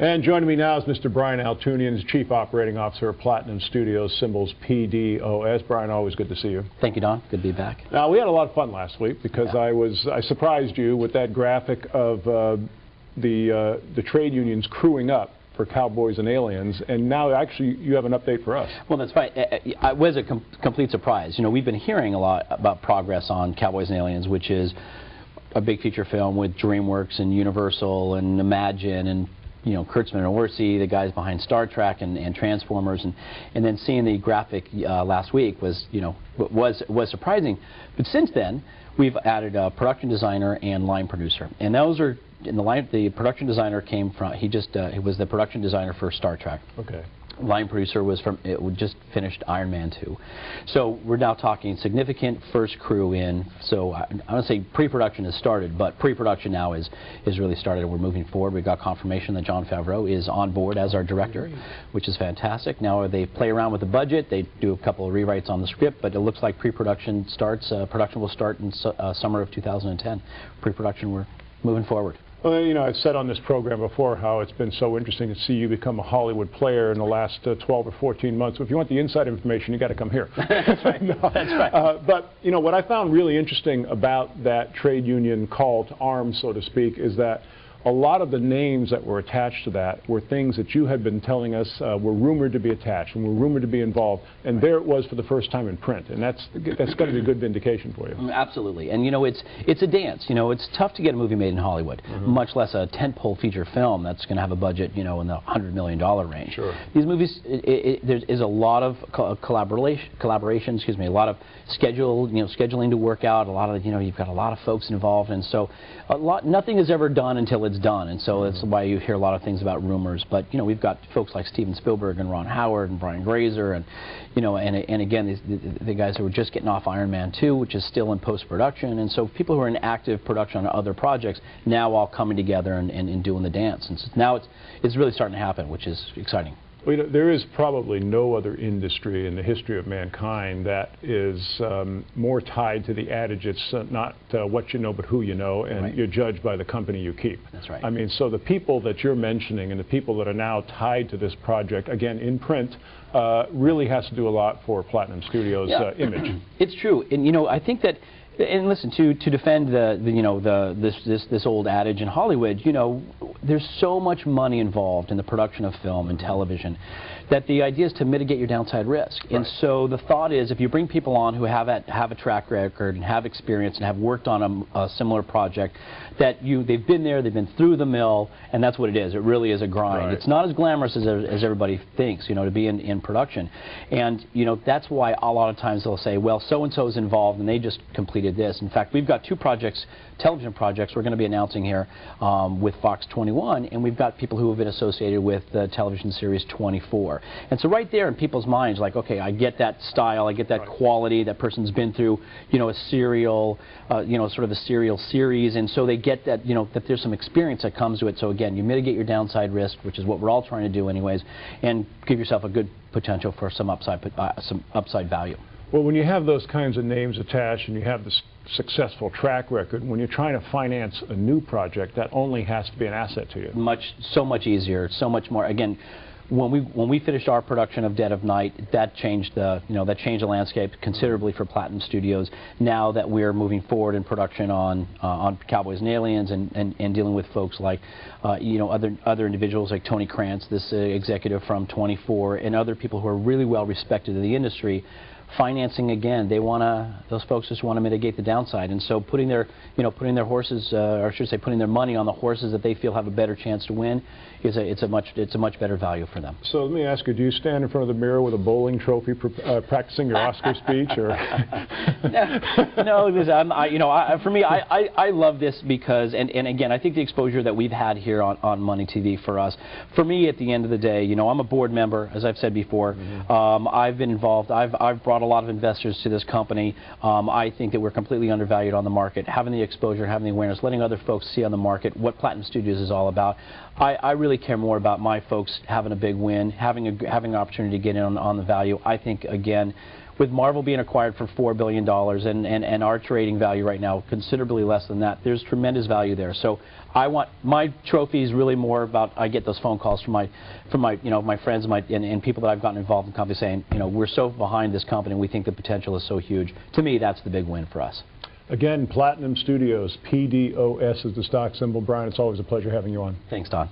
And joining me now is Mr. Brian Altunian, Chief Operating Officer of Platinum Studios, symbols PDOS. Brian, always good to see you. Thank you, Don. Good to be back. Now, we had a lot of fun last week because I surprised you with that graphic of the trade unions crewing up for Cowboys and Aliens, and now actually you have an update for us. Well, that's right. It was a complete surprise. You know, we've been hearing a lot about progress on Cowboys and Aliens, which is a big feature film with DreamWorks and Universal and Imagine and Kurtzman and Orsi, the guys behind Star Trek and Transformers, and then seeing the graphic last week was surprising. But since then, we've added a production designer and line producer, and those are in the line. The production designer came from he was the production designer for Star Trek. Okay. Line producer was from just finished Iron Man 2. So we're now talking significant first crew in. So I don't say pre-production has started, but pre-production now is really started, and we're moving forward. We've got confirmation that Jon Favreau is on board as our director, which is fantastic. Now they play around with the budget. They do a couple of rewrites on the script, but it looks like pre-production starts. Production will start in summer of 2010. Pre-production, we're moving forward. Well, I've said on this program before how it's been so interesting to see you become a Hollywood player in the last 12 or 14 months. So if you want the inside information, you got to come here. That's right. No. That's right. But what I found really interesting about that trade union call to arms, so to speak, is that a lot of the names that were attached to that were things that you had been telling us were rumored to be attached and were rumored to be involved, and there it was for the first time in print, and that's got to be a good vindication for you. Absolutely, and it's a dance. It's tough to get a movie made in Hollywood, much less a tentpole feature film that's going to have a budget in the $100 million range. Sure. These movies, there is a lot of collaboration. Excuse me, a lot of scheduling to work out. A lot of you've got a lot of folks involved, and so nothing is ever done until it's done, and so that's why you hear a lot of things about rumors. But we've got folks like Steven Spielberg and Ron Howard and Brian Grazer, and and again the guys who were just getting off Iron Man 2, which is still in post-production, and so people who are in active production on other projects now all coming together and doing the dance, and so now it's really starting to happen, which is exciting. Well, there is probably no other industry in the history of mankind that is more tied to the adage, it's not what you know but who you know, and right. You're judged by the company you keep. That's right. I mean, so the people that you're mentioning and the people that are now tied to this project, again, in print, really has to do a lot for Platinum Studios' image. It's true, and I think that. And listen, to defend this old adage in Hollywood, there's so much money involved in the production of film and television that the idea is to mitigate your downside risk. Right. And so the thought is, if you bring people on who have a track record and have experience and have worked on a similar project, that they've been there, they've been through the mill, and that's what it is. It really is a grind. Right. It's not as glamorous as everybody thinks, to be in production. And that's why a lot of times they'll say, well, so-and-so is involved and they just completed this. In fact, we've got two projects, television projects, we're going to be announcing here with Fox 21, and we've got people who have been associated with the television series 24. And so right there in people's minds, like, okay, I get that style, I get that quality, that person's been through, a serial, sort of a serial series, and so they get that, that there's some experience that comes to it. So again, you mitigate your downside risk, which is what we're all trying to do anyways, and give yourself a good potential for some upside value. Well, when you have those kinds of names attached and you have this successful track record, when you're trying to finance a new project, that only has to be an asset to you. So much easier, so much more. Again, when we finished our production of Dead of Night, that changed the landscape considerably for Platinum Studios. Now that we're moving forward in production on Cowboys and Aliens and dealing with folks like other individuals like Tony Krantz, this executive from 24, and other people who are really well respected in the industry. Financing again, those folks just want to mitigate the downside, and so putting their horses, or I should say, putting their money on the horses that they feel have a better chance to win, it's a much better value for them. So let me ask you: do you stand in front of the mirror with a bowling trophy, practicing your Oscar speech, or? No, for me, I love this because, and again, I think the exposure that we've had here on Money TV for us, for me, at the end of the day, I'm a board member, as I've said before. I've been involved. I've brought a lot of investors to this company. I think that we're completely undervalued on the market. Having the exposure, having the awareness, letting other folks see on the market what Platinum Studios is all about. I really care more about my folks having a big win, having an opportunity to get in on the value. I think, again, with Marvel being acquired for $4 billion and our trading value right now considerably less than that, there's tremendous value there. So I want my trophy is really more about, I get those phone calls from my my friends and people that I've gotten involved in the company saying, we're so behind this company and we think the potential is so huge. To me, that's the big win for us. Again, Platinum Studios, PDOS is the stock symbol. Brian, it's always a pleasure having you on. Thanks, Don.